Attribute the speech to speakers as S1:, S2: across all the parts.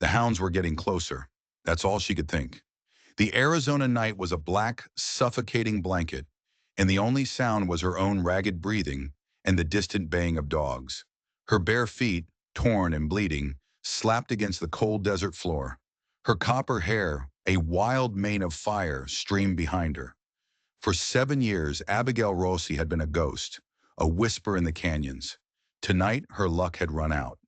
S1: The hounds were getting closer. That's all she could think. The Arizona night was a black, suffocating blanket, and the only sound was her own ragged breathing and the distant baying of dogs. Her bare feet, torn and bleeding, slapped against the cold desert floor. Her copper hair, a wild mane of fire, streamed behind her. For 7 years, Abigail Rossi had been a ghost, a whisper in the canyons. Tonight, her luck had run out.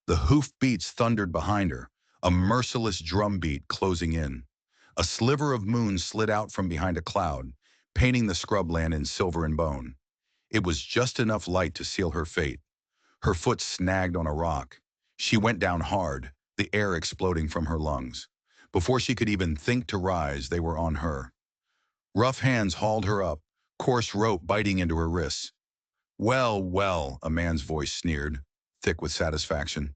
S1: The hoofbeats thundered behind her, a merciless drumbeat closing in. A sliver of moon slid out from behind a cloud, painting the scrubland in silver and bone. It was just enough light to seal her fate. Her foot snagged on a rock. She went down hard, the air exploding from her lungs. Before she could even think to rise, they were on her. Rough hands hauled her up, coarse rope biting into her wrists. "Well, well," a man's voice sneered, thick with satisfaction.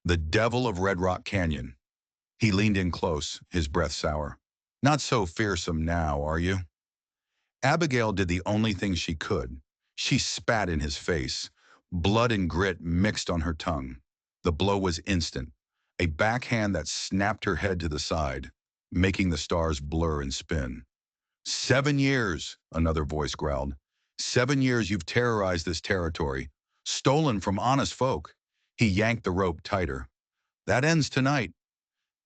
S1: "The devil of Red Rock Canyon." He leaned in close, his breath sour. "Not so fearsome now, are you?" Abigail did the only thing she could. She spat in his face. Blood and grit mixed on her tongue. The blow was instant, a backhand that snapped her head to the side, making the stars blur and spin. "7 years," another voice growled. "7 years you've terrorized this territory, stolen from honest folk." He yanked the rope tighter. "That ends tonight."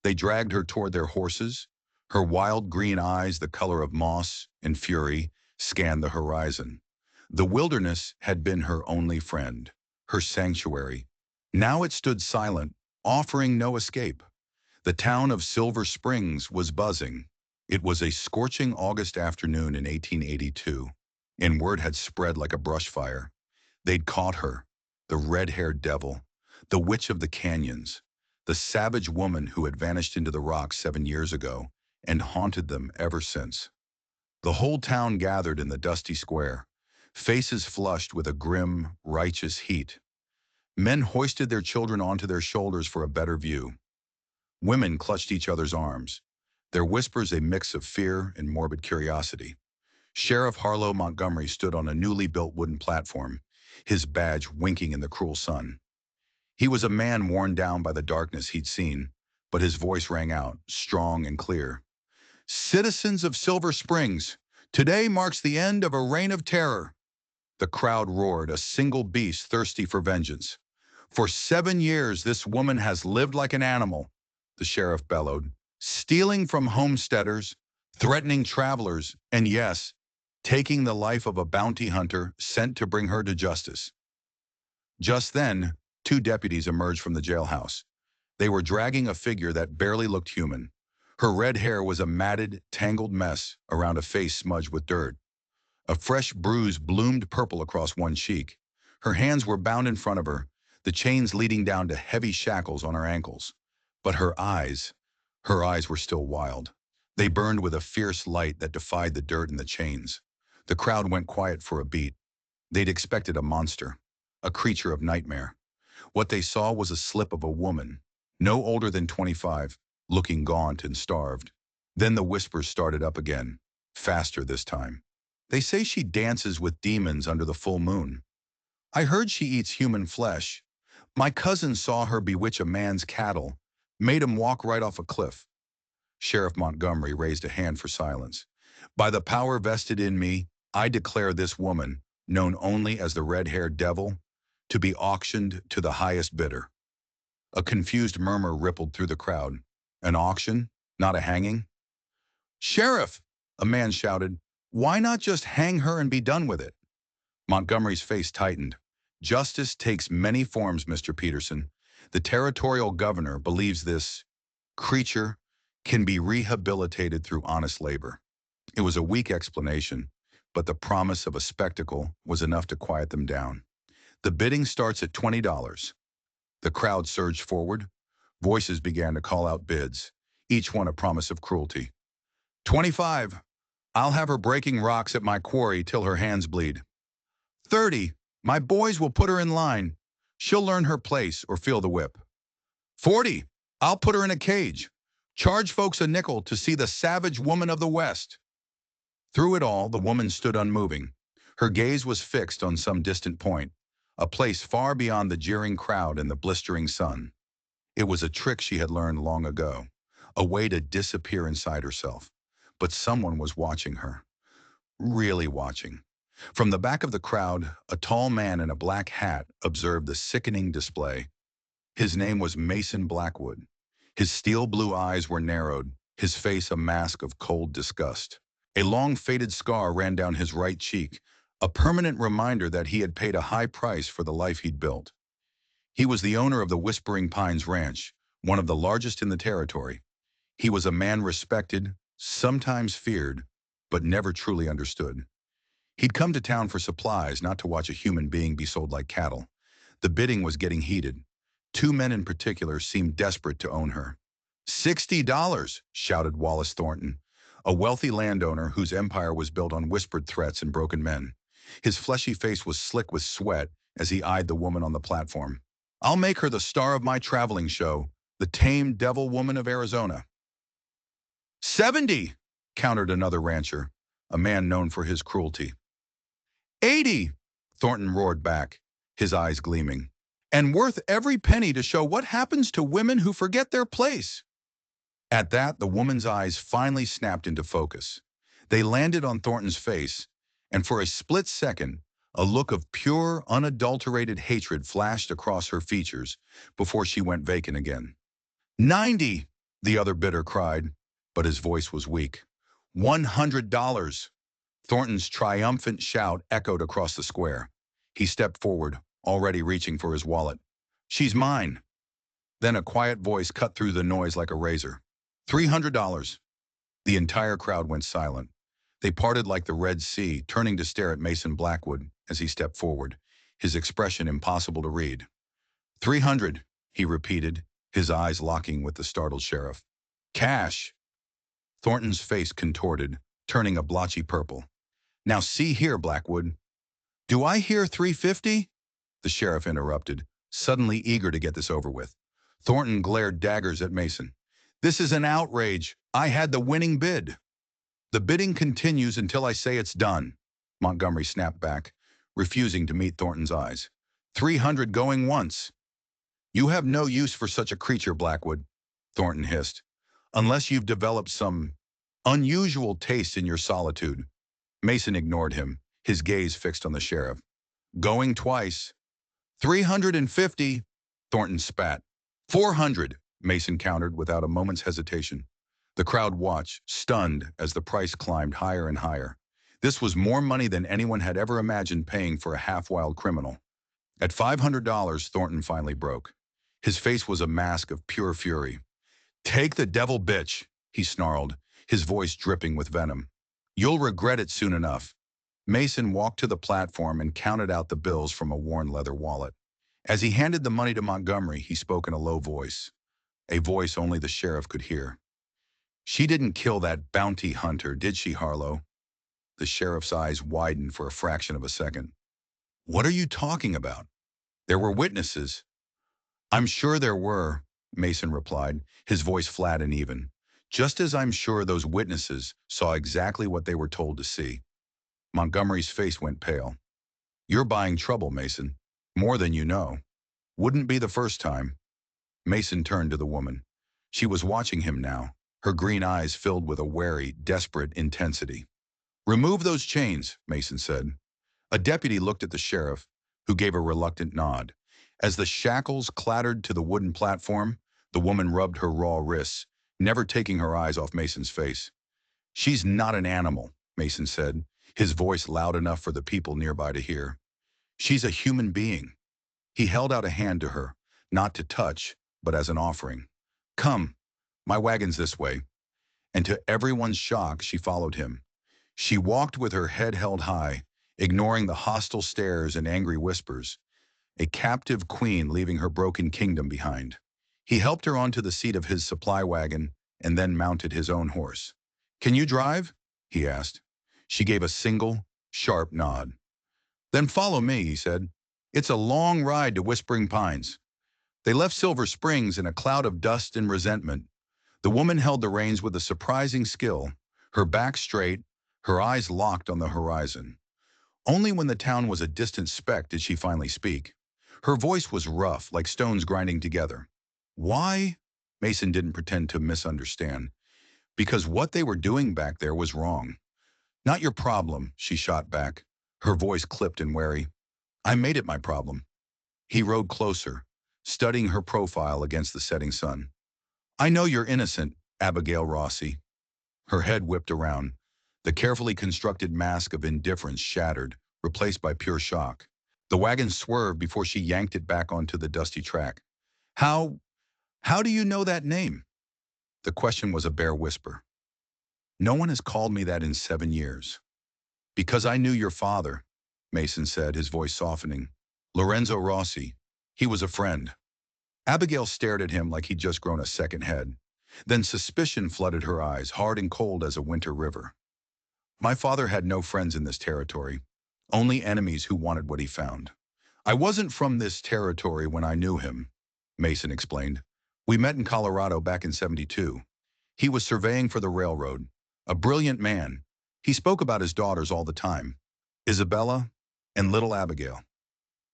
S1: They dragged her toward their horses. Her wild green eyes, the color of moss, in fury, scanned the horizon. The wilderness had been her only friend, her sanctuary. Now it stood silent, offering no escape. The town of Silver Springs was buzzing. It was a scorching August afternoon in 1882, and word had spread like a brush fire. They'd caught her, the red-haired devil, the witch of the canyons, the savage woman who had vanished into the rocks 7 years ago and haunted them ever since. The whole town gathered in the dusty square, faces flushed with a grim, righteous heat. Men hoisted their children onto their shoulders for a better view. Women clutched each other's arms, their whispers a mix of fear and morbid curiosity. Sheriff Harlow Montgomery stood on a newly built wooden platform, his badge winking in the cruel sun. He was a man worn down by the darkness he'd seen, but his voice rang out, strong and clear. "Citizens of Silver Springs, today marks the end of a reign of terror." The crowd roared, a single beast thirsty for vengeance. "For 7 years, this woman has lived like an animal," the sheriff bellowed, "stealing from homesteaders, threatening travelers, and yes, taking the life of a bounty hunter sent to bring her to justice." Just then, two deputies emerged from the jailhouse. They were dragging a figure that barely looked human. Her red hair was a matted, tangled mess around a face smudged with dirt. A fresh bruise bloomed purple across one cheek. Her hands were bound in front of her, the chains leading down to heavy shackles on her ankles. But her eyes were still wild. They burned with a fierce light that defied the dirt and the chains. The crowd went quiet for a beat. They'd expected a monster, a creature of nightmare. What they saw was a slip of a woman, no older than 25, looking gaunt and starved. Then the whispers started up again, faster this time. "They say she dances with demons under the full moon. I heard she eats human flesh. My cousin saw her bewitch a man's cattle, made him walk right off a cliff." Sheriff Montgomery raised a hand for silence. "By the power vested in me, I declare this woman, known only as the red-haired devil, to be auctioned to the highest bidder." A confused murmur rippled through the crowd. "An auction? Not a hanging?" "Sheriff!" a man shouted. "Why not just hang her and be done with it?" Montgomery's face tightened. "Justice takes many forms, Mr. Peterson. The territorial governor believes this creature can be rehabilitated through honest labor." It was a weak explanation, but the promise of a spectacle was enough to quiet them down. "The bidding starts at $20. The crowd surged forward. Voices began to call out bids, each one a promise of cruelty. "25. I'll have her breaking rocks at my quarry till her hands bleed." 30. My boys will put her in line. She'll learn her place or feel the whip." 40. I'll put her in a cage. Charge folks a nickel to see the savage woman of the West." Through it all, the woman stood unmoving. Her gaze was fixed on some distant point, a place far beyond the jeering crowd and the blistering sun. It was a trick she had learned long ago, a way to disappear inside herself. But someone was watching her, really watching. From the back of the crowd, a tall man in a black hat observed the sickening display. His name was Mason Blackwood. His steel blue eyes were narrowed, his face a mask of cold disgust. A long faded scar ran down his right cheek, a permanent reminder that he had paid a high price for the life he'd built. He was the owner of the Whispering Pines Ranch, one of the largest in the territory. He was a man respected, sometimes feared, but never truly understood. He'd come to town for supplies, not to watch a human being be sold like cattle. The bidding was getting heated. Two men in particular seemed desperate to own her. $60, shouted Wallace Thornton, a wealthy landowner whose empire was built on whispered threats and broken men. His fleshy face was slick with sweat as he eyed the woman on the platform. I'll make her the star of my traveling show, the Tame Devil Woman of Arizona. 70, countered another rancher, a man known for his cruelty. 80, Thornton roared back, his eyes gleaming. And worth every penny to show what happens to women who forget their place. At that, the woman's eyes finally snapped into focus. They landed on Thornton's face, and for a split second, a look of pure, unadulterated hatred flashed across her features before she went vacant again. 90, the other bidder cried, but his voice was weak. $100. Thornton's triumphant shout echoed across the square. He stepped forward, already reaching for his wallet. She's mine. Then a quiet voice cut through the noise like a razor. $300. The entire crowd went silent. They parted like the Red Sea, turning to stare at Mason Blackwood as he stepped forward, his expression impossible to read. 300, he repeated, his eyes locking with the startled sheriff. Cash. Thornton's face contorted, turning a blotchy purple. Now see here, Blackwood. Do I hear 350? The sheriff interrupted, suddenly eager to get this over with. Thornton glared daggers at Mason. This is an outrage. I had the winning bid. The bidding continues until I say it's done, Montgomery snapped back, refusing to meet Thornton's eyes. 300 going once. You have no use for such a creature, Blackwood, Thornton hissed, unless you've developed some unusual taste in your solitude. Mason ignored him, his gaze fixed on the sheriff. Going twice. 350, Thornton spat. 400, Mason countered without a moment's hesitation. The crowd watched, stunned, as the price climbed higher and higher. This was more money than anyone had ever imagined paying for a half-wild criminal. At $500, Thornton finally broke. His face was a mask of pure fury. Take the devil, bitch, he snarled, his voice dripping with venom. You'll regret it soon enough. Mason walked to the platform and counted out the bills from a worn leather wallet. As he handed the money to Montgomery, he spoke in a low voice, a voice only the sheriff could hear. She didn't kill that bounty hunter, did she, Harlow? The sheriff's eyes widened for a fraction of a second. What are you talking about? There were witnesses. I'm sure there were, Mason replied, his voice flat and even. Just as I'm sure those witnesses saw exactly what they were told to see. Montgomery's face went pale. You're buying trouble, Mason. More than you know. Wouldn't be the first time. Mason turned to the woman. She was watching him now, her green eyes filled with a wary, desperate intensity. Remove those chains, Mason said. A deputy looked at the sheriff, who gave a reluctant nod. As the shackles clattered to the wooden platform, the woman rubbed her raw wrists, never taking her eyes off Mason's face. She's not an animal, Mason said, his voice loud enough for the people nearby to hear. She's a human being. He held out a hand to her, not to touch, but as an offering. Come, my wagon's this way. And to everyone's shock, she followed him. She walked with her head held high, ignoring the hostile stares and angry whispers, a captive queen leaving her broken kingdom behind. He helped her onto the seat of his supply wagon and then mounted his own horse. Can you drive? He asked. She gave a single, sharp nod. Then follow me, he said. It's a long ride to Whispering Pines. They left Silver Springs in a cloud of dust and resentment. The woman held the reins with a surprising skill, her back straight, her eyes locked on the horizon. Only when the town was a distant speck did she finally speak. Her voice was rough, like stones grinding together. Why? Mason didn't pretend to misunderstand. Because what they were doing back there was wrong. Not your problem, she shot back, her voice clipped and wary. I made it my problem. He rode closer, studying her profile against the setting sun. I know you're innocent, Abigail Rossi. Her head whipped around. The carefully constructed mask of indifference shattered, replaced by pure shock. The wagon swerved before she yanked it back onto the dusty track. How, how do you know that name? The question was a bare whisper. No one has called me that in 7 years. Because I knew your father, Mason said, his voice softening. Lorenzo Rossi. He was a friend. Abigail stared at him like he'd just grown a second head. Then suspicion flooded her eyes, hard and cold as a winter river. My father had no friends in this territory, only enemies who wanted what he found. I wasn't from this territory when I knew him, Mason explained. We met in Colorado back in '72. He was surveying for the railroad. A brilliant man. He spoke about his daughters all the time, Isabella and little Abigail.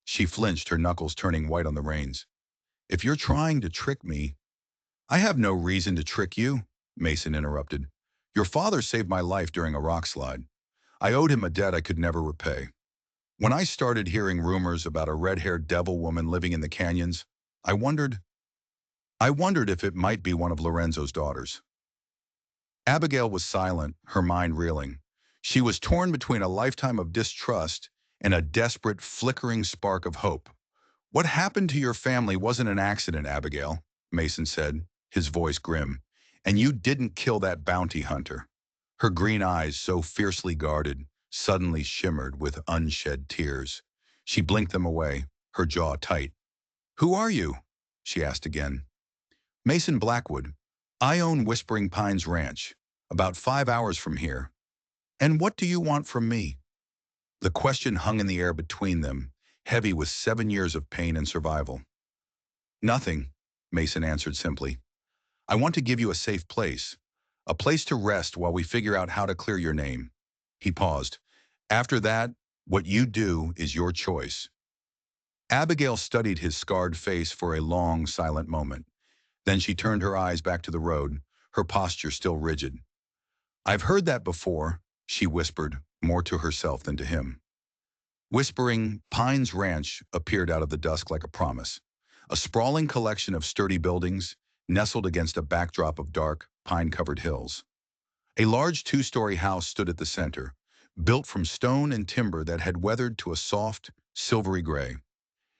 S1: She flinched, her knuckles turning white on the reins. If you're trying to trick me, I have no reason to trick you, Mason interrupted. Your father saved my life during a rock slide. I owed him a debt I could never repay. When I started hearing rumors about a red-haired devil woman living in the canyons, I wondered if it might be one of Lorenzo's daughters. Abigail was silent, her mind reeling. She was torn between a lifetime of distrust and a desperate, flickering spark of hope. What happened to your family wasn't an accident, Abigail, Mason said, his voice grim. And you didn't kill that bounty hunter. Her green eyes, so fiercely guarded, suddenly shimmered with unshed tears. She blinked them away, her jaw tight. Who are you? She asked again. Mason Blackwood. I own Whispering Pines Ranch, about 5 hours from here. And what do you want from me? The question hung in the air between them, heavy with 7 years of pain and survival. Nothing, Mason answered simply. I want to give you a place to rest while we figure out how to clear your name. He paused. After that, what you do is your choice. Abigail studied his scarred face for a long, silent moment. Then she turned her eyes back to the road, her posture still rigid. I've heard that before, she whispered, more to herself than to him. Whispering Pines Ranch appeared out of the dusk like a promise. A sprawling collection of sturdy buildings, nestled against a backdrop of dark, pine-covered hills. A large 2-story house stood at the center, built from stone and timber that had weathered to a soft, silvery gray.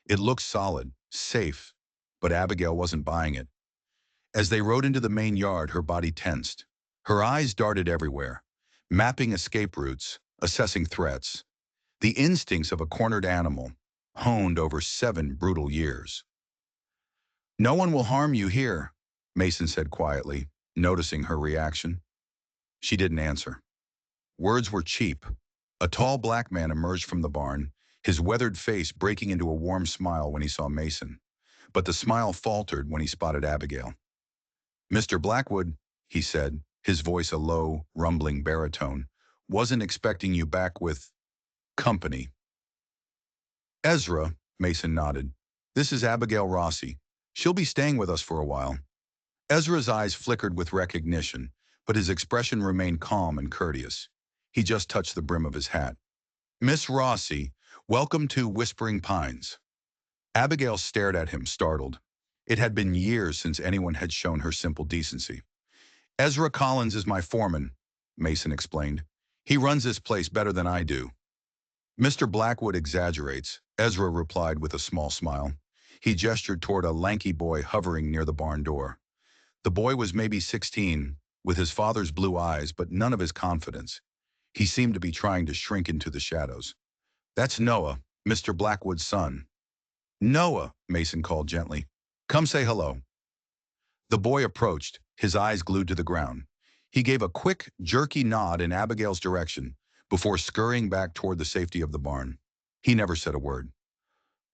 S1: It looked solid, safe, but Abigail wasn't buying it. As they rode into the main yard, her body tensed. Her eyes darted everywhere, mapping escape routes, assessing threats. The instincts of a cornered animal, honed over 7 brutal years. No one will harm you here, Mason said quietly, noticing her reaction. She didn't answer. Words were cheap. A tall black man emerged from the barn, his weathered face breaking into a warm smile when he saw Mason. But the smile faltered when he spotted Abigail. Mr. Blackwood, he said, his voice a low, rumbling baritone, wasn't expecting you back with company. Ezra, Mason nodded. This is Abigail Rossi. She'll be staying with us for a while. Ezra's eyes flickered with recognition, but his expression remained calm and courteous. He just touched the brim of his hat. Miss Rossi, welcome to Whispering Pines. Abigail stared at him, startled. It had been years since anyone had shown her simple decency. Ezra Collins is my foreman, Mason explained. He runs this place better than I do. Mr. Blackwood exaggerates, Ezra replied with a small smile. He gestured toward a lanky boy hovering near the barn door. The boy was maybe 16, with his father's blue eyes, but none of his confidence. He seemed to be trying to shrink into the shadows. That's Noah, Mr. Blackwood's son. Noah, Mason called gently. Come say hello. The boy approached, his eyes glued to the ground. He gave a quick, jerky nod in Abigail's direction before scurrying back toward the safety of the barn. He never said a word.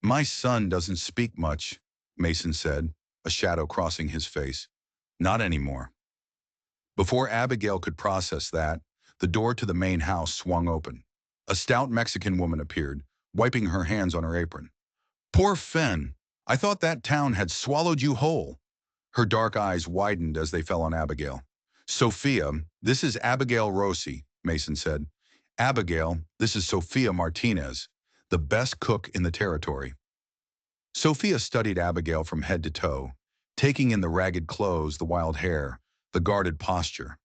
S1: My son doesn't speak much, Mason said, a shadow crossing his face. Not anymore. Before Abigail could process that, the door to the main house swung open. A stout Mexican woman appeared, wiping her hands on her apron. Poor Fen, I thought that town had swallowed you whole. Her dark eyes widened as they fell on Abigail. Sophia, this is Abigail Rossi, Mason said. Abigail, this is Sophia Martinez, the best cook in the territory. Sophia studied Abigail from head to toe, taking in the ragged clothes, the wild hair, the guarded posture.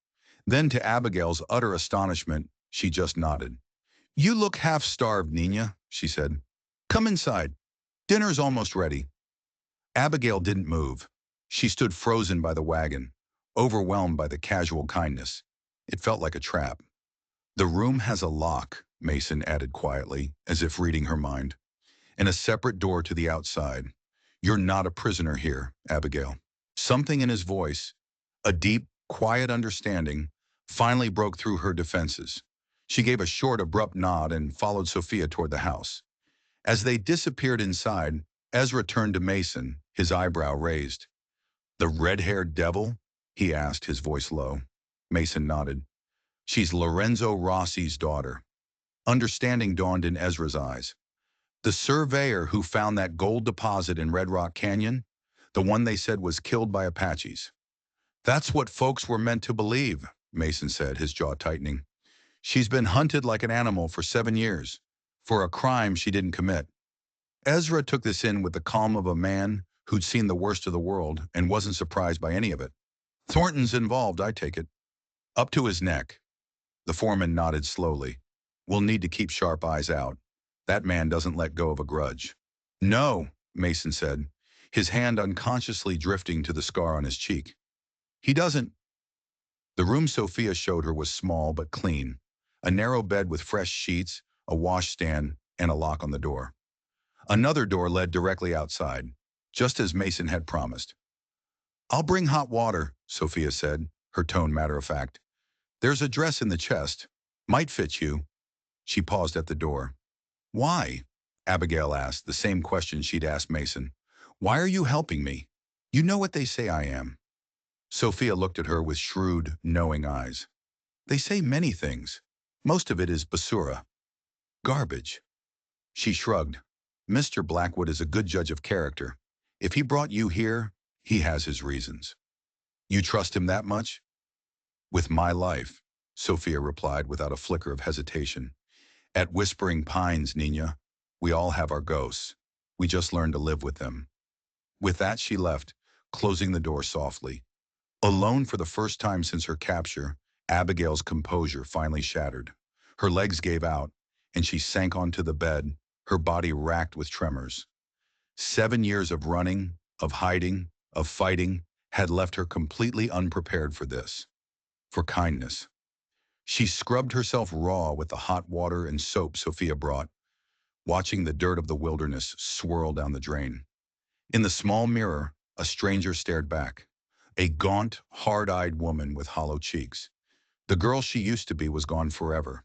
S1: Then, to Abigail's utter astonishment, she just nodded. You look half-starved, Nina, she said. Come inside. Dinner's almost ready. Abigail didn't move. She stood frozen by the wagon, overwhelmed by the casual kindness. It felt like a trap. The room has a lock, Mason added quietly, as if reading her mind, and a separate door to the outside. You're not a prisoner here, Abigail. Something in his voice, a deep, quiet understanding, finally broke through her defenses. She gave a short, abrupt nod and followed Sophia toward the house. As they disappeared inside, Ezra turned to Mason, his eyebrow raised. The red-haired devil? He asked, his voice low. Mason nodded. She's Lorenzo Rossi's daughter. Understanding dawned in Ezra's eyes. The surveyor who found that gold deposit in Red Rock Canyon? The one they said was killed by Apaches. That's what folks were meant to believe, Mason said, his jaw tightening. She's been hunted like an animal for 7 years, for a crime she didn't commit. Ezra took this in with the calm of a man who'd seen the worst of the world and wasn't surprised by any of it. Thornton's involved, I take it. Up to his neck. The foreman nodded slowly. We'll need to keep sharp eyes out. That man doesn't let go of a grudge. No, Mason said, his hand unconsciously drifting to the scar on his cheek. He doesn't. The room Sophia showed her was small but clean. A narrow bed with fresh sheets, a washstand, and a lock on the door. Another door led directly outside, just as Mason had promised. I'll bring hot water, Sophia said, her tone matter-of-fact. There's a dress in the chest. Might fit you. She paused at the door. Why? Abigail asked, the same question she'd asked Mason. Why are you helping me? You know what they say I am. Sophia looked at her with shrewd, knowing eyes. They say many things. Most of it is basura. Garbage. She shrugged. Mr. Blackwood is a good judge of character. If he brought you here, he has his reasons. You trust him that much? With my life, Sophia replied without a flicker of hesitation. At Whispering Pines, Nina, we all have our ghosts. We just learn to live with them. With that, she left, closing the door softly. Alone for the first time since her capture, Abigail's composure finally shattered. Her legs gave out, and she sank onto the bed, her body racked with tremors. 7 years of running, of hiding, of fighting, had left her completely unprepared for this. For kindness. She scrubbed herself raw with the hot water and soap Sophia brought, watching the dirt of the wilderness swirl down the drain. In the small mirror, a stranger stared back. A gaunt, hard-eyed woman with hollow cheeks. The girl she used to be was gone forever.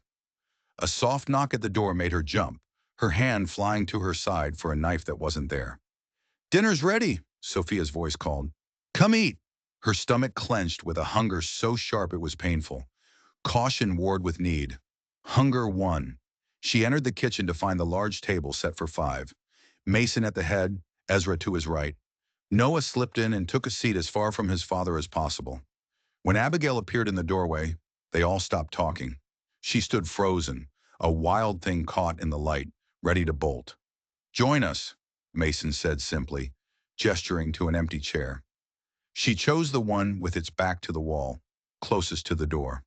S1: A soft knock at the door made her jump, her hand flying to her side for a knife that wasn't there. Dinner's ready, Sophia's voice called. Come eat. Her stomach clenched with a hunger so sharp it was painful. Caution warred with need. Hunger won. She entered the kitchen to find the large table set for 5. Mason at the head, Ezra to his right. Noah slipped in and took a seat as far from his father as possible. When Abigail appeared in the doorway, they all stopped talking. She stood frozen, a wild thing caught in the light, ready to bolt. Join us, Mason said simply, gesturing to an empty chair. She chose the one with its back to the wall, closest to the door.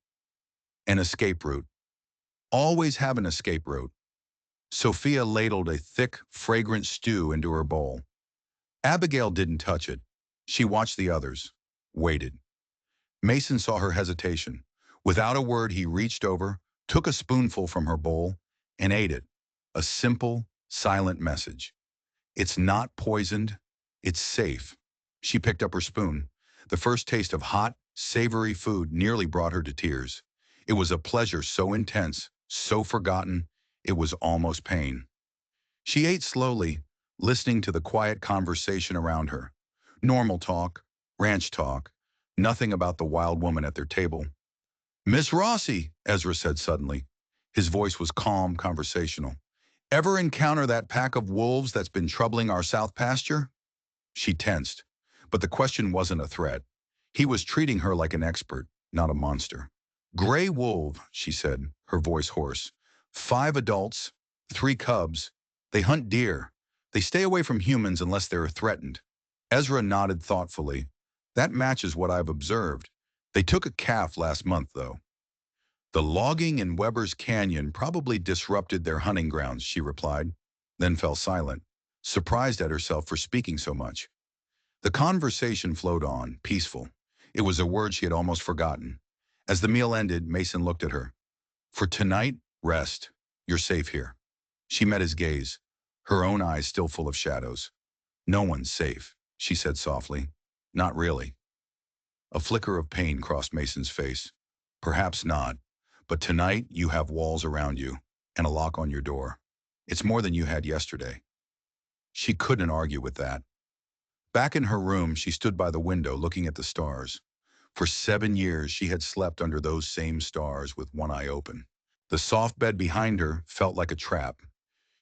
S1: An escape route. Always have an escape route. Sophia ladled a thick, fragrant stew into her bowl. Abigail didn't touch it. She watched the others, waited. Mason saw her hesitation. Without a word, he reached over, took a spoonful from her bowl, and ate it. A simple, silent message. It's not poisoned. It's safe. She picked up her spoon. The first taste of hot, savory food nearly brought her to tears. It was a pleasure so intense, so forgotten, it was almost pain. She ate slowly, listening to the quiet conversation around her. Normal talk, ranch talk, nothing about the wild woman at their table. Miss Rossi, Ezra said suddenly. His voice was calm, conversational. Ever encounter that pack of wolves that's been troubling our south pasture? She tensed. But the question wasn't a threat. He was treating her like an expert, not a monster. "Gray wolf," she said, her voice hoarse. "5 adults, 3 cubs. They hunt deer. They stay away from humans unless they're threatened." Ezra nodded thoughtfully. "That matches what I've observed. They took a calf last month, though." "The logging in Weber's Canyon probably disrupted their hunting grounds," she replied, then fell silent, surprised at herself for speaking so much. The conversation flowed on, peaceful. It was a word she had almost forgotten. As the meal ended, Mason looked at her. "For tonight, rest. You're safe here." She met his gaze, her own eyes still full of shadows. "No one's safe," she said softly. "Not really." A flicker of pain crossed Mason's face. "Perhaps not, but tonight you have walls around you and a lock on your door. It's more than you had yesterday." She couldn't argue with that. Back in her room, she stood by the window looking at the stars. For 7 years, she had slept under those same stars with one eye open. The soft bed behind her felt like a trap.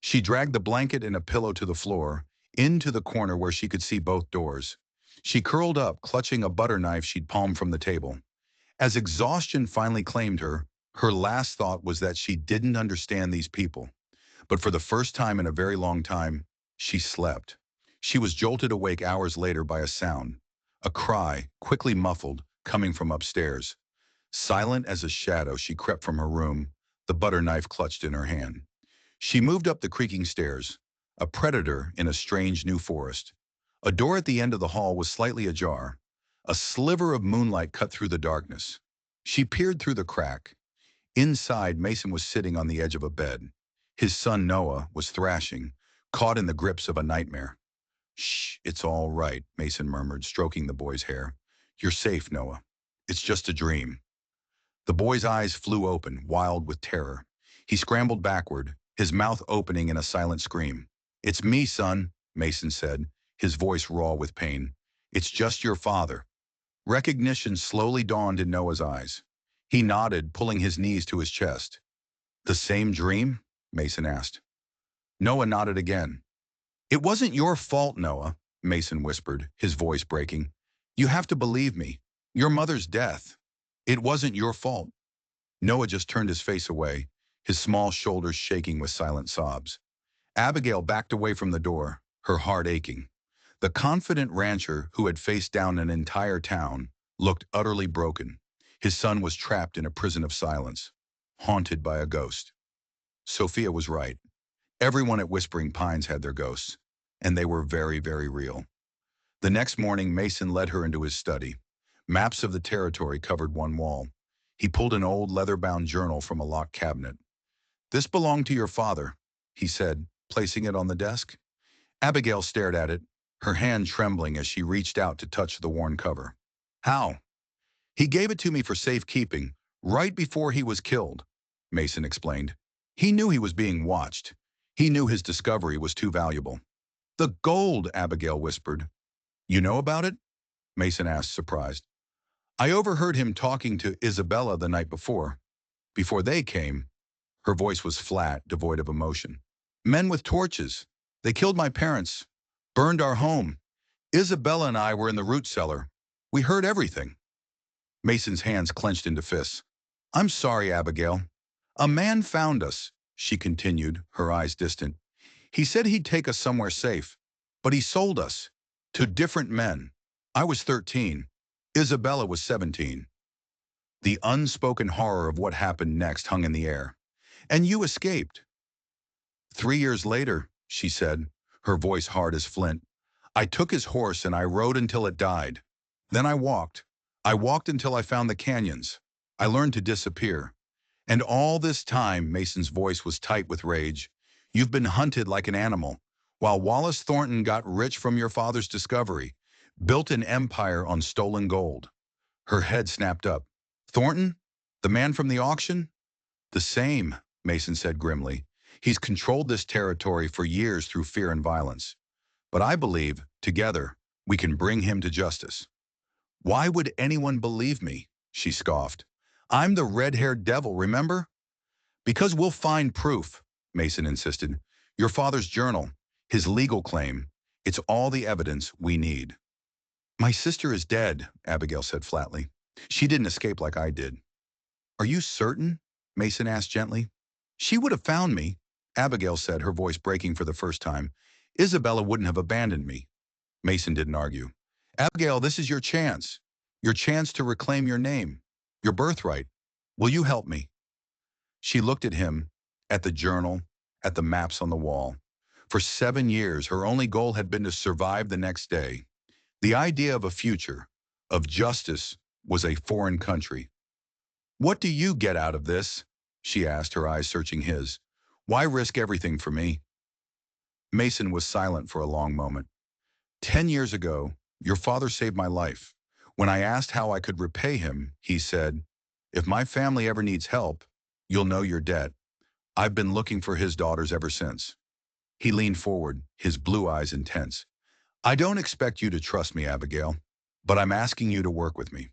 S1: She dragged the blanket and a pillow to the floor, into the corner where she could see both doors. She curled up, clutching a butter knife she'd palmed from the table. As exhaustion finally claimed her, her last thought was that she didn't understand these people. But for the first time in a very long time, she slept. She was jolted awake hours later by a sound, a cry, quickly muffled, coming from upstairs. Silent as a shadow, she crept from her room, the butter knife clutched in her hand. She moved up the creaking stairs, a predator in a strange new forest. A door at the end of the hall was slightly ajar. A sliver of moonlight cut through the darkness. She peered through the crack. Inside, Mason was sitting on the edge of a bed. His son Noah was thrashing, caught in the grips of a nightmare. "Shh, it's all right," Mason murmured, stroking the boy's hair. "You're safe, Noah. It's just a dream." The boy's eyes flew open, wild with terror. He scrambled backward, his mouth opening in a silent scream. "It's me, son," Mason said, his voice raw with pain. "It's just your father." Recognition slowly dawned in Noah's eyes. He nodded, pulling his knees to his chest. "The same dream?" Mason asked. Noah nodded again. "It wasn't your fault, Noah," Mason whispered, his voice breaking. "You have to believe me. Your mother's death. It wasn't your fault." Noah just turned his face away, his small shoulders shaking with silent sobs. Abigail backed away from the door, her heart aching. The confident rancher, who had faced down an entire town, looked utterly broken. His son was trapped in a prison of silence, haunted by a ghost. Sophia was right. Everyone at Whispering Pines had their ghosts, and they were very, very real. The next morning, Mason led her into his study. Maps of the territory covered one wall. He pulled an old leather-bound journal from a locked cabinet. "This belonged to your father," he said, placing it on the desk. Abigail stared at it, her hand trembling as she reached out to touch the worn cover. "How?" "He gave it to me for safekeeping, right before he was killed," Mason explained. "He knew he was being watched. He knew his discovery was too valuable." "The gold," Abigail whispered. "You know about it?" Mason asked, surprised. "I overheard him talking to Isabella the night before they came." Her voice was flat, devoid of emotion. "Men with torches. They killed my parents, burned our home. Isabella and I were in the root cellar. We heard everything." Mason's hands clenched into fists. "I'm sorry, Abigail. A man found us," she continued, her eyes distant. "He said he'd take us somewhere safe, but he sold us to different men. I was 13. Isabella was 17. The unspoken horror of what happened next hung in the air. "And you escaped." "3 years later," she said, her voice hard as flint, "I took his horse and I rode until it died. Then I walked. I walked until I found the canyons. I learned to disappear. And all this time," Mason's voice was tight with rage, "you've been hunted like an animal, while Wallace Thornton got rich from your father's discovery, built an empire on stolen gold." Her head snapped up. "Thornton? The man from the auction?" "The same," Mason said grimly. "He's controlled this territory for years through fear and violence. But I believe, together, we can bring him to justice." "Why would anyone believe me?" she scoffed. "I'm the red-haired devil, remember?" "Because we'll find proof," Mason insisted. "Your father's journal, his legal claim. It's all the evidence we need." My sister is dead, Abigail said flatly. She didn't escape like I did. Are you certain? Mason asked gently. She would have found me, Abigail said, her voice breaking for the first time. Isabella wouldn't have abandoned me. Mason didn't argue. Abigail, this is your chance. Your chance to reclaim your name, your birthright. Will you help me? She looked at him, at the journal, at the maps on the wall. For 7 years, her only goal had been to survive the next day. The idea of a future, of justice, was a foreign country. What do you get out of this? She asked, her eyes searching his. Why risk everything for me? Mason was silent for a long moment. 10 years ago, your father saved my life. When I asked how I could repay him, he said, if my family ever needs help, you'll know your debt. I've been looking for his daughters ever since. He leaned forward, his blue eyes intense. I don't expect you to trust me, Abigail, but I'm asking you to work with me.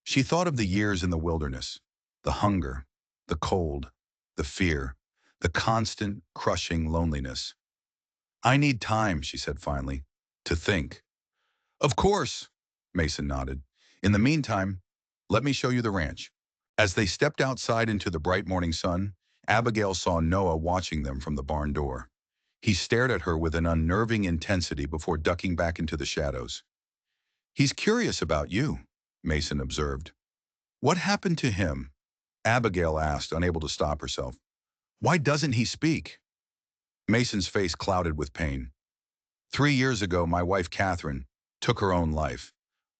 S1: She thought of the years in the wilderness, the hunger, the cold, the fear, the constant, crushing loneliness. I need time, she said finally, to think. Of course, Mason nodded. In the meantime, let me show you the ranch. As they stepped outside into the bright morning sun, Abigail saw Noah watching them from the barn door. He stared at her with an unnerving intensity before ducking back into the shadows. He's curious about you, Mason observed. What happened to him? Abigail asked, unable to stop herself. Why doesn't he speak? Mason's face clouded with pain. 3 years ago, my wife, Catherine, took her own life.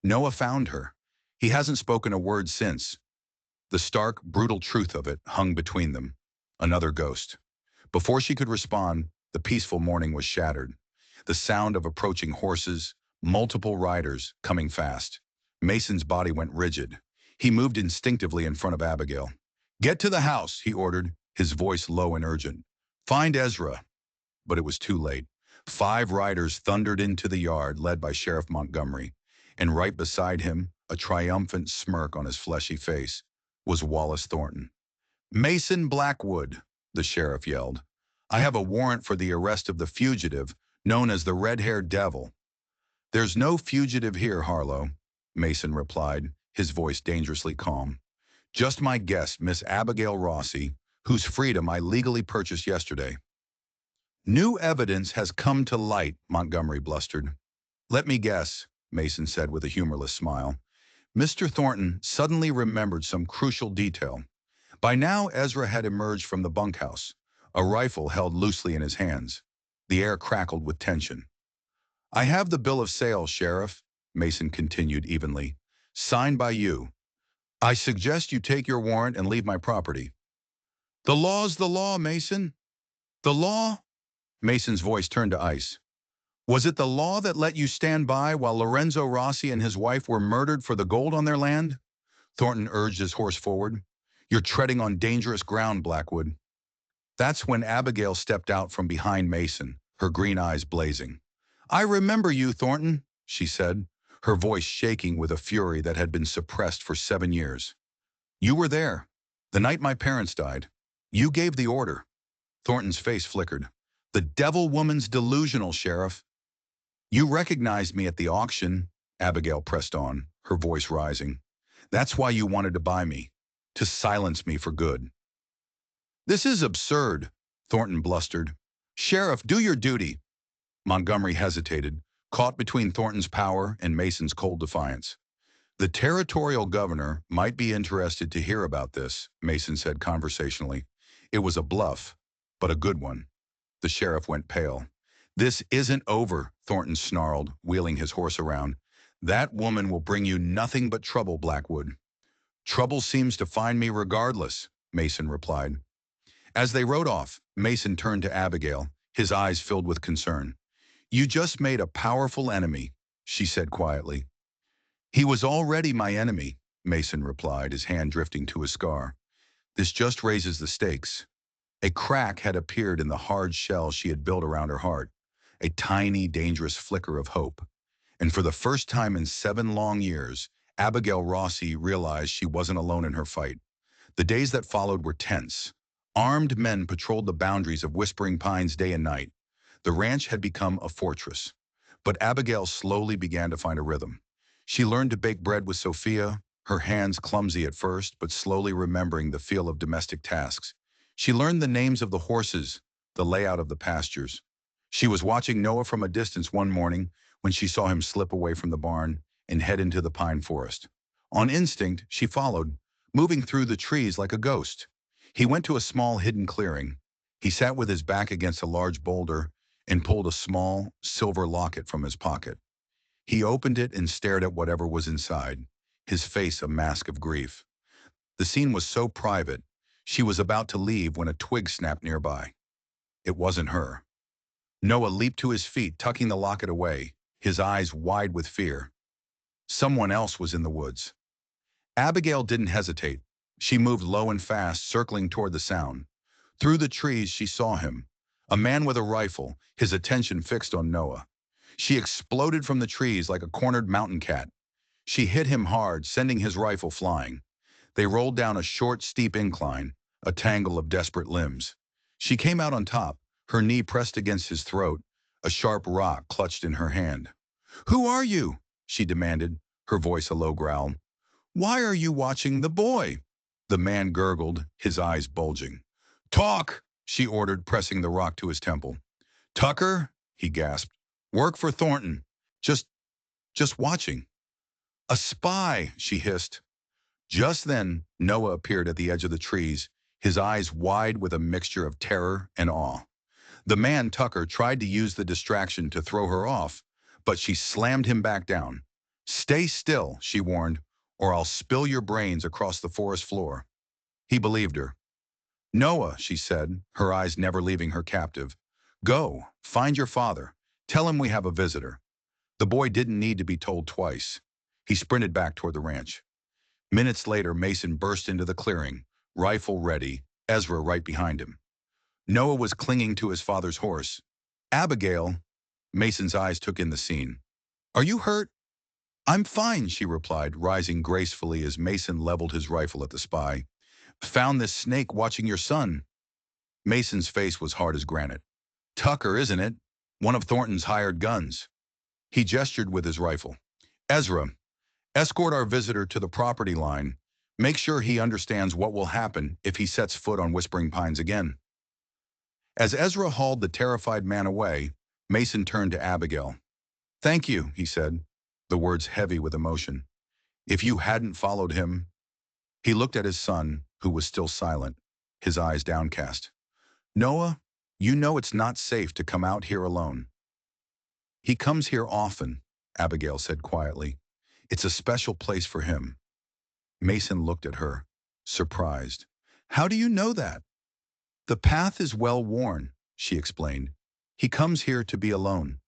S1: Noah found her. He hasn't spoken a word since. The stark, brutal truth of it hung between them. Another ghost. Before she could respond, the peaceful morning was shattered. The sound of approaching horses, multiple riders, coming fast. Mason's body went rigid. He moved instinctively in front of Abigail. Get to the house, he ordered, his voice low and urgent. Find Ezra. But it was too late. 5 riders thundered into the yard, led by Sheriff Montgomery. And right beside him, a triumphant smirk on his fleshy face, was Wallace Thornton. Mason Blackwood, the sheriff yelled. I have a warrant for the arrest of the fugitive, known as the red-haired devil. There's no fugitive here, Harlow, Mason replied, his voice dangerously calm. Just my guest, Miss Abigail Rossi, whose freedom I legally purchased yesterday. New evidence has come to light, Montgomery blustered. Let me guess, Mason said with a humorless smile. Mr. Thornton suddenly remembered some crucial detail. By now, Ezra had emerged from the bunkhouse, a rifle held loosely in his hands. The air crackled with tension. I have the bill of sale, Sheriff, Mason continued evenly. Signed by you. I suggest you take your warrant and leave my property. The law's the law, Mason. The law? Mason's voice turned to ice. Was it the law that let you stand by while Lorenzo Rossi and his wife were murdered for the gold on their land? Thornton urged his horse forward. You're treading on dangerous ground, Blackwood. That's when Abigail stepped out from behind Mason, her green eyes blazing. I remember you, Thornton, she said, her voice shaking with a fury that had been suppressed for 7 years. You were there, the night my parents died. You gave the order. Thornton's face flickered. The devil woman's delusional, Sheriff. You recognized me at the auction, Abigail pressed on, her voice rising. That's why you wanted to buy me, to silence me for good. This is absurd, Thornton blustered. Sheriff, do your duty. Montgomery hesitated, caught between Thornton's power and Mason's cold defiance. The territorial governor might be interested to hear about this, Mason said conversationally. It was a bluff, but a good one. The sheriff went pale. This isn't over, Thornton snarled, wheeling his horse around. That woman will bring you nothing but trouble, Blackwood. Trouble seems to find me regardless, Mason replied. As they rode off, Mason turned to Abigail, his eyes filled with concern. You just made a powerful enemy, she said quietly. He was already my enemy, Mason replied, his hand drifting to his scar. This just raises the stakes. A crack had appeared in the hard shell she had built around her heart, a tiny, dangerous flicker of hope. And for the first time in 7 long years, Abigail Rossi realized she wasn't alone in her fight. The days that followed were tense. Armed men patrolled the boundaries of Whispering Pines day and night. The ranch had become a fortress. But Abigail slowly began to find a rhythm. She learned to bake bread with Sophia, her hands clumsy at first, but slowly remembering the feel of domestic tasks. She learned the names of the horses, the layout of the pastures. She was watching Noah from a distance one morning when she saw him slip away from the barn and head into the pine forest. On instinct, she followed, moving through the trees like a ghost. He went to a small hidden clearing. He sat with his back against a large boulder and pulled a small, silver locket from his pocket. He opened it and stared at whatever was inside, his face a mask of grief. The scene was so private, she was about to leave when a twig snapped nearby. It wasn't her. Noah leaped to his feet, tucking the locket away, his eyes wide with fear. Someone else was in the woods. Abigail didn't hesitate. She moved low and fast, circling toward the sound. Through the trees, she saw him, a man with a rifle, his attention fixed on Noah. She exploded from the trees like a cornered mountain cat. She hit him hard, sending his rifle flying. They rolled down a short, steep incline, a tangle of desperate limbs. She came out on top, her knee pressed against his throat, a sharp rock clutched in her hand. "Who are you?" she demanded, her voice a low growl. "Why are you watching the boy?" The man gurgled, his eyes bulging. "Talk!" she ordered, pressing the rock to his temple. "Tucker," he gasped. "Work for Thornton. Just, just watching." "A spy," she hissed. Just then, Noah appeared at the edge of the trees, his eyes wide with a mixture of terror and awe. The man, Tucker, tried to use the distraction to throw her off, but she slammed him back down. "Stay still," she warned, "or I'll spill your brains across the forest floor." He believed her. "Noah," she said, her eyes never leaving her captive. "Go, find your father. Tell him we have a visitor." The boy didn't need to be told twice. He sprinted back toward the ranch. Minutes later, Mason burst into the clearing, rifle ready, Ezra right behind him. Noah was clinging to his father's horse. "Abigail," Mason's eyes took in the scene. "Are you hurt?" "I'm fine," she replied, rising gracefully as Mason leveled his rifle at the spy. "Found this snake watching your son." Mason's face was hard as granite. "Tucker, isn't it? One of Thornton's hired guns." He gestured with his rifle. "Ezra, escort our visitor to the property line. Make sure he understands what will happen if he sets foot on Whispering Pines again." As Ezra hauled the terrified man away, Mason turned to Abigail. "Thank you," he said, the words heavy with emotion. "If you hadn't followed him—" He looked at his son, who was still silent, his eyes downcast. "Noah, you know it's not safe to come out here alone." "He comes here often," Abigail said quietly. "It's a special place for him." Mason looked at her, surprised. "How do you know that?" "The path is well worn," she explained. "He comes here to be alone."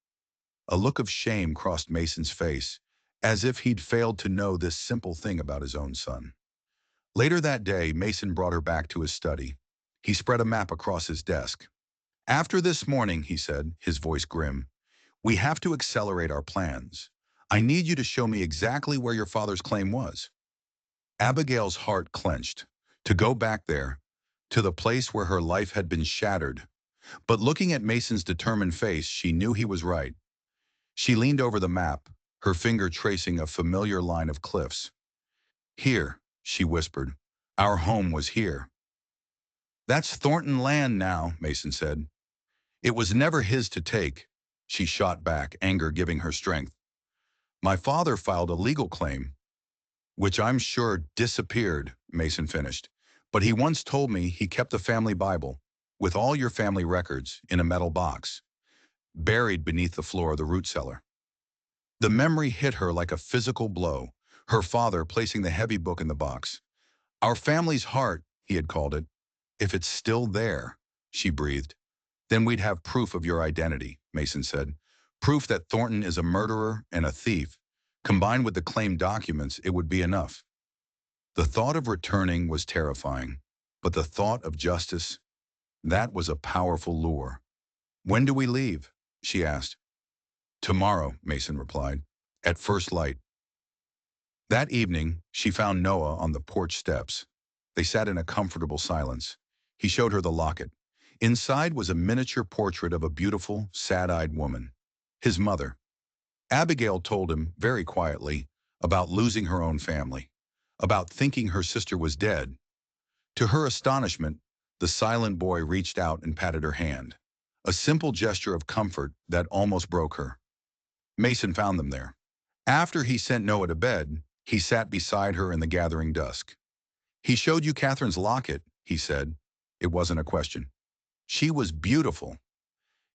S1: A look of shame crossed Mason's face, as if he'd failed to know this simple thing about his own son. Later that day, Mason brought her back to his study. He spread a map across his desk. "After this morning," he said, his voice grim, "we have to accelerate our plans. I need you to show me exactly where your father's claim was." Abigail's heart clenched. To go back there, to the place where her life had been shattered. But looking at Mason's determined face, she knew he was right. She leaned over the map, her finger tracing a familiar line of cliffs. "Here," she whispered. "Our home was here." "That's Thornton land now," Mason said. "It was never his to take," she shot back, anger giving her strength. "My father filed a legal claim, which I'm sure disappeared," Mason finished. "But he once told me he kept the family Bible, with all your family records, in a metal box, buried beneath the floor of the root cellar." The memory hit her like a physical blow, her father placing the heavy book in the box. "Our family's heart," he had called it. "If it's still there," she breathed. "Then we'd have proof of your identity," Mason said. "Proof that Thornton is a murderer and a thief. Combined with the claimed documents, it would be enough." The thought of returning was terrifying, but the thought of justice, that was a powerful lure. "When do we leave?" she asked. "Tomorrow," Mason replied, "at first light." That evening, she found Noah on the porch steps. They sat in a comfortable silence. He showed her the locket. Inside was a miniature portrait of a beautiful, sad-eyed woman, his mother. Abigail told him, very quietly, about losing her own family, about thinking her sister was dead. To her astonishment, the silent boy reached out and patted her hand, a simple gesture of comfort that almost broke her. Mason found them there. After he sent Noah to bed, he sat beside her in the gathering dusk. "He showed you Catherine's locket," he said. It wasn't a question. "She was beautiful."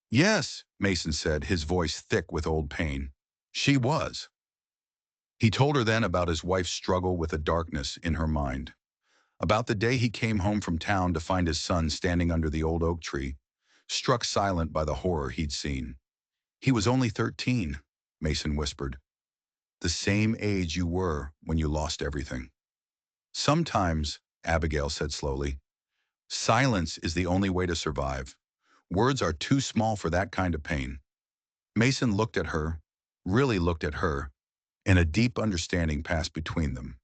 S1: "Yes," Mason said, his voice thick with old pain. "She was." He told her then about his wife's struggle with a darkness in her mind, about the day he came home from town to find his son standing under the old oak tree, struck silent by the horror he'd seen. "He was only 13, Mason whispered. "The same age you were when you lost everything." "Sometimes," Abigail said slowly, "silence is the only way to survive. Words are too small for that kind of pain." Mason looked at her, really looked at her, and a deep understanding passed between them.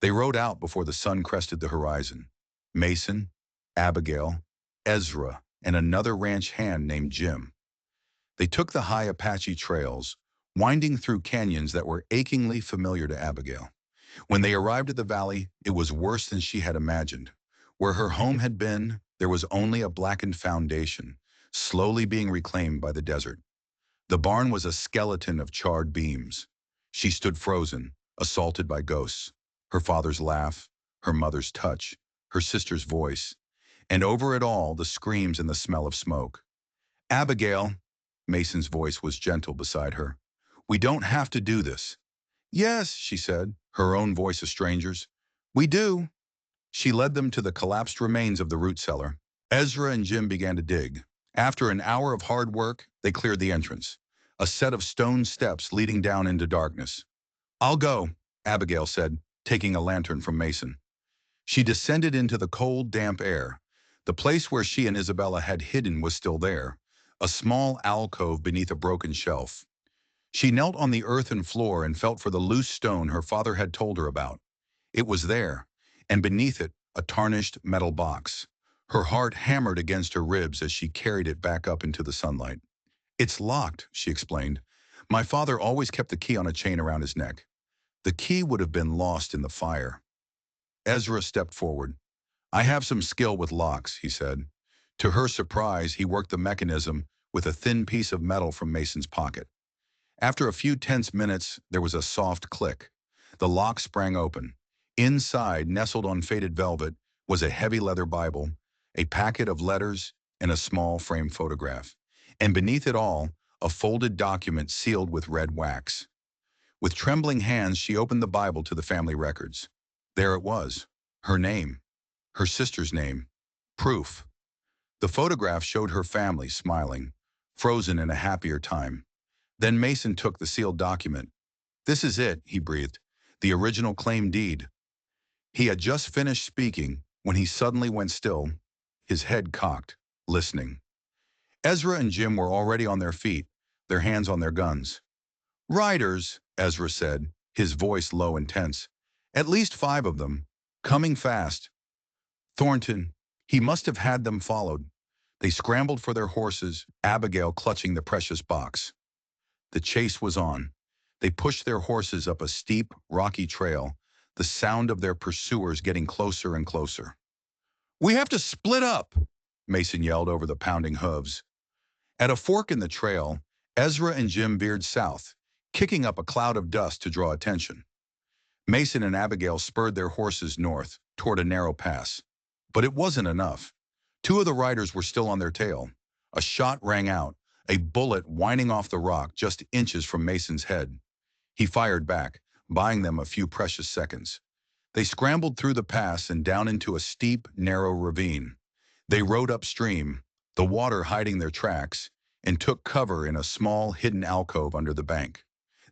S1: They rode out before the sun crested the horizon. Mason, Abigail, Ezra, and another ranch hand named Jim. They took the high Apache trails, winding through canyons that were achingly familiar to Abigail. When they arrived at the valley, it was worse than she had imagined. Where her home had been, there was only a blackened foundation, slowly being reclaimed by the desert. The barn was a skeleton of charred beams. She stood frozen, assaulted by ghosts. Her father's laugh, her mother's touch, her sister's voice, and over it all, the screams and the smell of smoke. "Abigail," Mason's voice was gentle beside her, "we don't have to do this." "Yes," she said, her own voice a stranger's. "We do." She led them to the collapsed remains of the root cellar. Ezra and Jim began to dig. After an hour of hard work, they cleared the entrance, a set of stone steps leading down into darkness. "I'll go," Abigail said, taking a lantern from Mason. She descended into the cold, damp air. The place where she and Isabella had hidden was still there, a small alcove beneath a broken shelf. She knelt on the earthen floor and felt for the loose stone her father had told her about. It was there, and beneath it, a tarnished metal box. Her heart hammered against her ribs as she carried it back up into the sunlight. "It's locked," she explained. "My father always kept the key on a chain around his neck. The key would have been lost in the fire." Ezra stepped forward. "I have some skill with locks," he said. To her surprise, he worked the mechanism with a thin piece of metal from Mason's pocket. After a few tense minutes, there was a soft click. The lock sprang open. Inside, nestled on faded velvet, was a heavy leather Bible, a packet of letters, and a small framed photograph. And beneath it all, a folded document sealed with red wax. With trembling hands, she opened the Bible to the family records. There it was, her name, her sister's name, proof. The photograph showed her family smiling, frozen in a happier time. Then Mason took the sealed document. "This is it," he breathed, "the original claim deed." He had just finished speaking when he suddenly went still, his head cocked, listening. Ezra and Jim were already on their feet, their hands on their guns. "Riders," Ezra said, his voice low and tense. "At least 5 of them. Coming fast." Thornton, he must have had them followed. They scrambled for their horses, Abigail clutching the precious box. The chase was on. They pushed their horses up a steep, rocky trail, the sound of their pursuers getting closer and closer. "We have to split up," Mason yelled over the pounding hooves. At a fork in the trail, Ezra and Jim veered south, kicking up a cloud of dust to draw attention. Mason and Abigail spurred their horses north, toward a narrow pass. But it wasn't enough. 2 of the riders were still on their tail. A shot rang out, a bullet whining off the rock just inches from Mason's head. He fired back, buying them a few precious seconds. They scrambled through the pass and down into a steep, narrow ravine. They rode upstream, the water hiding their tracks, and took cover in a small, hidden alcove under the bank.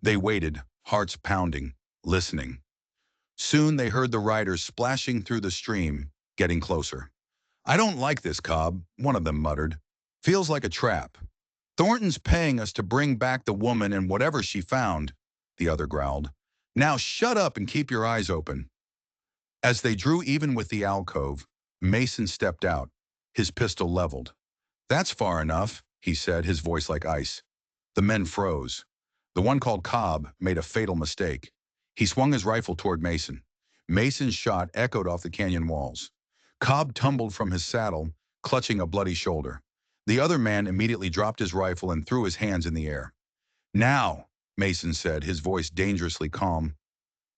S1: They waited, hearts pounding, listening. Soon they heard the riders splashing through the stream, getting closer. "I don't like this, Cobb," one of them muttered. "Feels like a trap." "Thornton's paying us to bring back the woman and whatever she found," the other growled. "Now shut up and keep your eyes open." As they drew even with the alcove, Mason stepped out, his pistol leveled. "That's far enough," he said, his voice like ice. The men froze. The one called Cobb made a fatal mistake. He swung his rifle toward Mason. Mason's shot echoed off the canyon walls. Cobb tumbled from his saddle, clutching a bloody shoulder. The other man immediately dropped his rifle and threw his hands in the air. "Now," Mason said, his voice dangerously calm,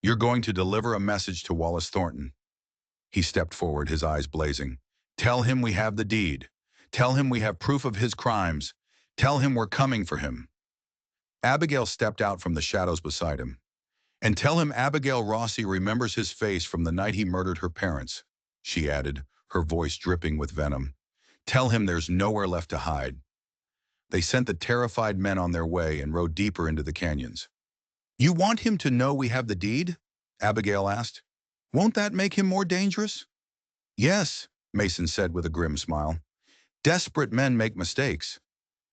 S1: "you're going to deliver a message to Wallace Thornton." He stepped forward, his eyes blazing. "Tell him we have the deed. Tell him we have proof of his crimes. Tell him we're coming for him." Abigail stepped out from the shadows beside him. "And tell him Abigail Rossi remembers his face from the night he murdered her parents," she added, her voice dripping with venom. "Tell him there's nowhere left to hide." They sent the terrified men on their way and rode deeper into the canyons. "You want him to know we have the deed?" Abigail asked. "Won't that make him more dangerous?" "Yes," Mason said with a grim smile. "Desperate men make mistakes."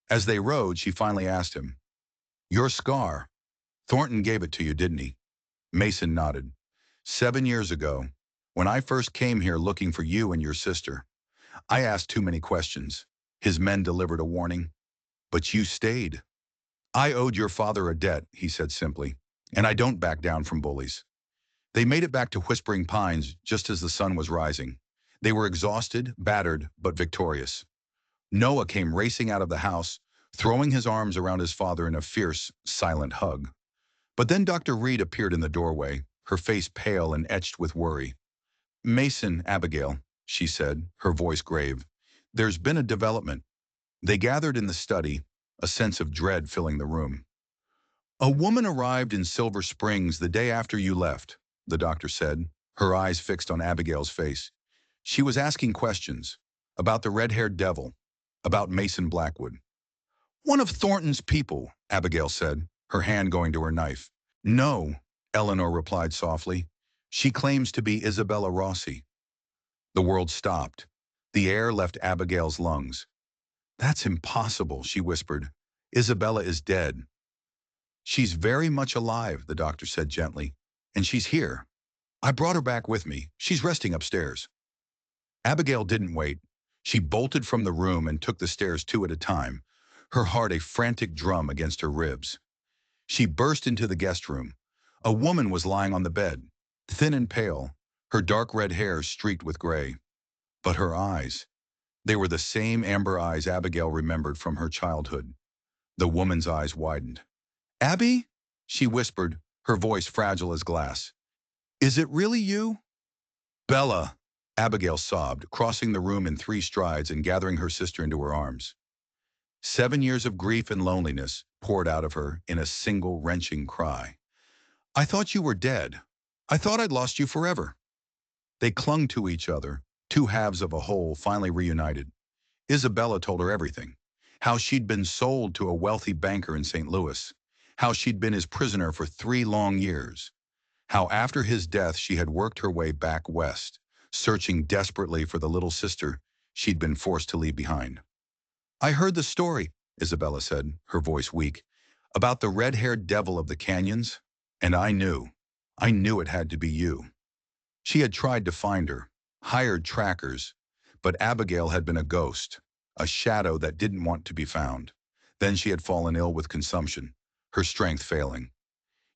S1: As they rode, she finally asked him, "Your scar, Thornton gave it to you, didn't he?" Mason nodded. "7 years ago, when I first came here looking for you and your sister, I asked too many questions." His men delivered a warning. "But you stayed." "I owed your father a debt," he said simply, "and I don't back down from bullies." They made it back to Whispering Pines just as the sun was rising. They were exhausted, battered, but victorious. Noah came racing out of the house, throwing his arms around his father in a fierce, silent hug. But then Dr. Reed appeared in the doorway, her face pale and etched with worry. "Mason, Abigail," she said, her voice grave, "there's been a development." They gathered in the study, a sense of dread filling the room. "A woman arrived in Silver Springs the day after you left," the doctor said, her eyes fixed on Abigail's face. "She was asking questions about the red-haired devil, about Mason Blackwood." "One of Thornton's people," Abigail said, her hand going to her knife. "No," Eleanor replied softly. "She claims to be Isabella Rossi." The world stopped. The air left Abigail's lungs. "That's impossible," she whispered. "Isabella is dead." "She's very much alive," the doctor said gently. "And she's here. I brought her back with me. She's resting upstairs." Abigail didn't wait. She bolted from the room and took the stairs 2 at a time, her heart a frantic drum against her ribs. She burst into the guest room. A woman was lying on the bed, thin and pale, her dark red hair streaked with gray. But her eyes, they were the same amber eyes Abigail remembered from her childhood. The woman's eyes widened. "Abby?" she whispered, her voice fragile as glass. "Is it really you?" "Bella!" Abigail sobbed, crossing the room in 3 strides and gathering her sister into her arms. 7 years of grief and loneliness poured out of her in a single wrenching cry. "I thought you were dead. I thought I'd lost you forever." They clung to each other, 2 halves of a whole finally reunited. Isabella told her everything. How she'd been sold to a wealthy banker in St. Louis. How she'd been his prisoner for 3 long years. How after his death she had worked her way back west, searching desperately for the little sister she'd been forced to leave behind. "I heard the story," Isabella said, her voice weak, "about the red-haired devil of the canyons, and I knew it had to be you." She had tried to find her, hired trackers, but Abigail had been a ghost, a shadow that didn't want to be found. Then she had fallen ill with consumption, her strength failing.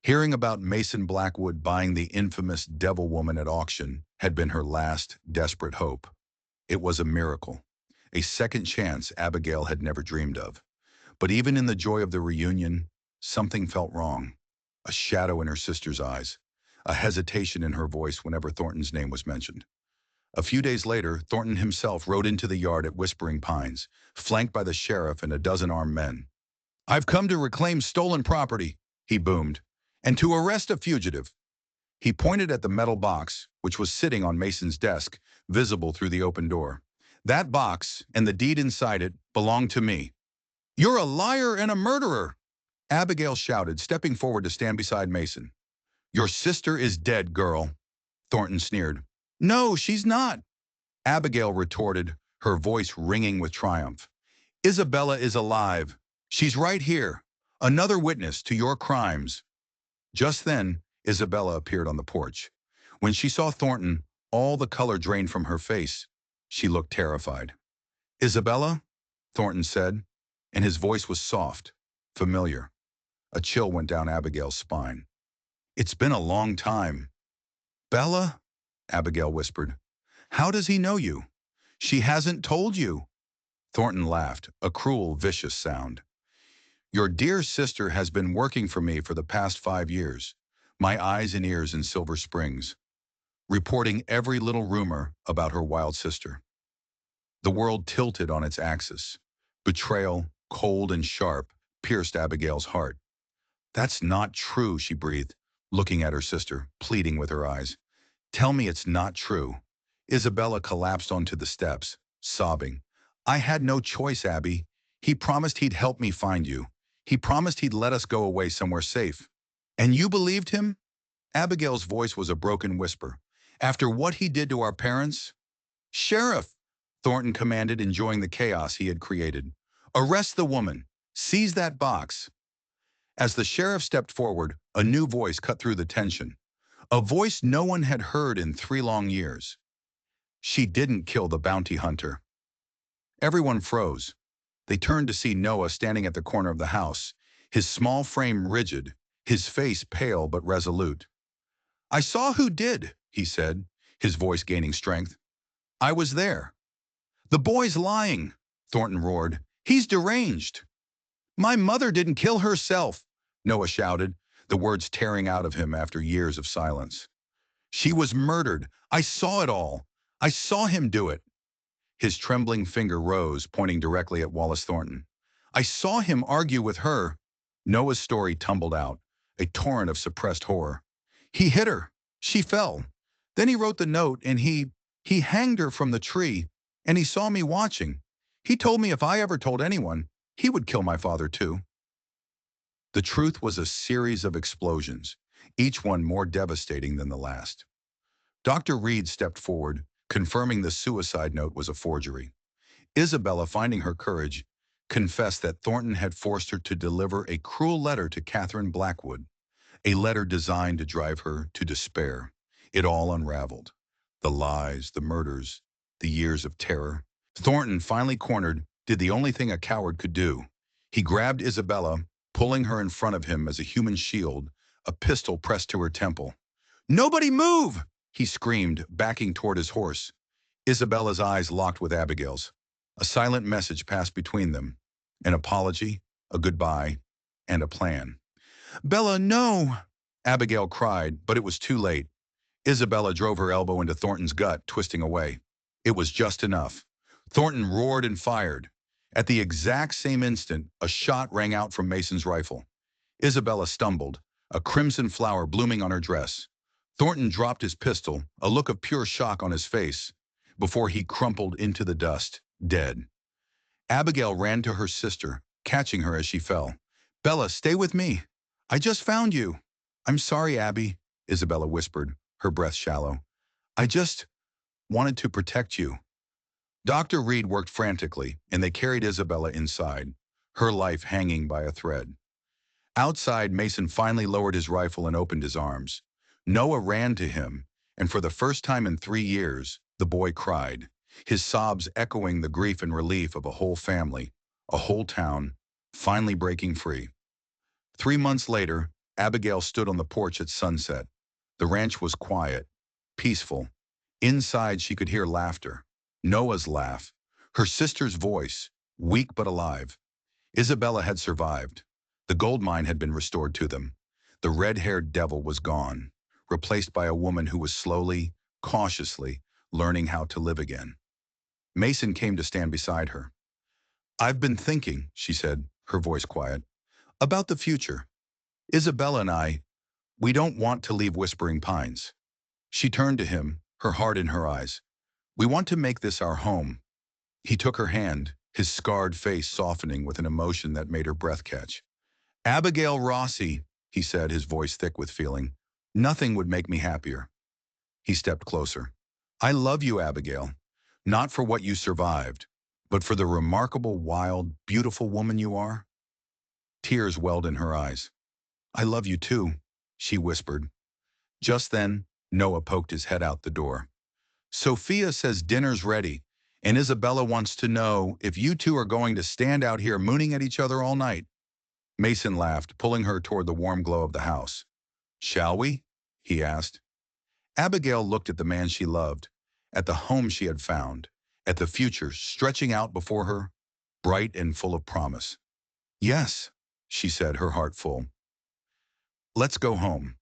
S1: Hearing about Mason Blackwood buying the infamous devil woman at auction had been her last desperate hope. It was a miracle, a second chance Abigail had never dreamed of. But even in the joy of the reunion, something felt wrong. A shadow in her sister's eyes, a hesitation in her voice whenever Thornton's name was mentioned. A few days later, Thornton himself rode into the yard at Whispering Pines, flanked by the sheriff and a dozen armed men. "I've come to reclaim stolen property," he boomed, "and to arrest a fugitive." He pointed at the metal box, which was sitting on Mason's desk, visible through the open door. "That box, and the deed inside it, belong to me." "You're a liar and a murderer!" Abigail shouted, stepping forward to stand beside Mason. "Your sister is dead, girl," Thornton sneered. "No, she's not," Abigail retorted, her voice ringing with triumph. "Isabella is alive. She's right here, another witness to your crimes." Just then, Isabella appeared on the porch. When she saw Thornton, all the color drained from her face. She looked terrified. "Isabella?" Thornton said, and his voice was soft, familiar. A chill went down Abigail's spine. It's been a long time. Bella? Abigail whispered. How does he know you? She hasn't told you. Thornton laughed, a cruel, vicious sound. Your dear sister has been working for me for the past 5 years, my eyes and ears in Silver Springs, reporting every little rumor about her wild sister. The world tilted on its axis. Betrayal, cold and sharp, pierced Abigail's heart. That's not true, she breathed, looking at her sister, pleading with her eyes. Tell me it's not true. Isabella collapsed onto the steps, sobbing. I had no choice, Abby. He promised he'd help me find you. He promised he'd let us go away somewhere safe. And you believed him? Abigail's voice was a broken whisper. After what he did to our parents? Sheriff, Thornton commanded, enjoying the chaos he had created. Arrest the woman. Seize that box. As the sheriff stepped forward, a new voice cut through the tension. A voice no one had heard in 3 long years. She didn't kill the bounty hunter. Everyone froze. They turned to see Noah standing at the corner of the house, his small frame rigid, his face pale but resolute. I saw who did, he said, his voice gaining strength. I was there. The boy's lying, Thornton roared. He's deranged. My mother didn't kill herself, Noah shouted, the words tearing out of him after years of silence. She was murdered. I saw it all. I saw him do it. His trembling finger rose, pointing directly at Wallace Thornton. I saw him argue with her. Noah's story tumbled out, a torrent of suppressed horror. He hit her. She fell. Then he wrote the note and he hanged her from the tree, and he saw me watching. He told me if I ever told anyone, he would kill my father too. The truth was a series of explosions, each one more devastating than the last. Dr. Reed stepped forward, confirming the suicide note was a forgery. Isabella, finding her courage, confessed that Thornton had forced her to deliver a cruel letter to Catherine Blackwood, a letter designed to drive her to despair. It all unraveled. The lies, the murders, the years of terror. Thornton, finally cornered, did the only thing a coward could do. He grabbed Isabella, pulling her in front of him as a human shield, a pistol pressed to her temple. Nobody move! He screamed, backing toward his horse. Isabella's eyes locked with Abigail's. A silent message passed between them. An apology, a goodbye, and a plan. Bella, no! Abigail cried, but it was too late. Isabella drove her elbow into Thornton's gut, twisting away. It was just enough. Thornton roared and fired. At the exact same instant, a shot rang out from Mason's rifle. Isabella stumbled, a crimson flower blooming on her dress. Thornton dropped his pistol, a look of pure shock on his face, before he crumpled into the dust, dead. Abigail ran to her sister, catching her as she fell. Bella, stay with me. I just found you. I'm sorry, Abby, Isabella whispered, her breath shallow. I just wanted to protect you. Dr. Reed worked frantically, and they carried Isabella inside, her life hanging by a thread. Outside, Mason finally lowered his rifle and opened his arms. Noah ran to him, and for the first time in 3 years, the boy cried, his sobs echoing the grief and relief of a whole family, a whole town, finally breaking free. 3 months later, Abigail stood on the porch at sunset. The ranch was quiet, peaceful. Inside, she could hear laughter. Noah's laugh, her sister's voice, weak but alive. Isabella had survived. The gold mine had been restored to them. The red-haired devil was gone, replaced by a woman who was slowly, cautiously, learning how to live again. Mason came to stand beside her. I've been thinking, she said, her voice quiet, about the future. Isabella and I, we don't want to leave Whispering Pines. She turned to him, her heart in her eyes. We want to make this our home. He took her hand, his scarred face softening with an emotion that made her breath catch. Abigail Rossi, he said, his voice thick with feeling. Nothing would make me happier. He stepped closer. I love you, Abigail. Not for what you survived, but for the remarkable, wild, beautiful woman you are. Tears welled in her eyes. I love you too, she whispered. Just then, Noah poked his head out the door. Sophia says dinner's ready, and Isabella wants to know if you two are going to stand out here mooning at each other all night. Mason laughed, pulling her toward the warm glow of the house. Shall we? He asked. Abigail looked at the man she loved, at the home she had found, at the future stretching out before her, bright and full of promise. Yes, she said, her heart full. Let's go home.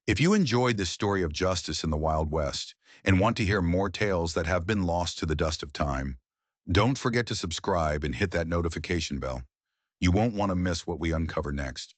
S1: If you enjoyed this story of justice in the Wild West and want to hear more tales that have been lost to the dust of time, don't forget to subscribe and hit that notification bell. You won't want to miss what we uncover next.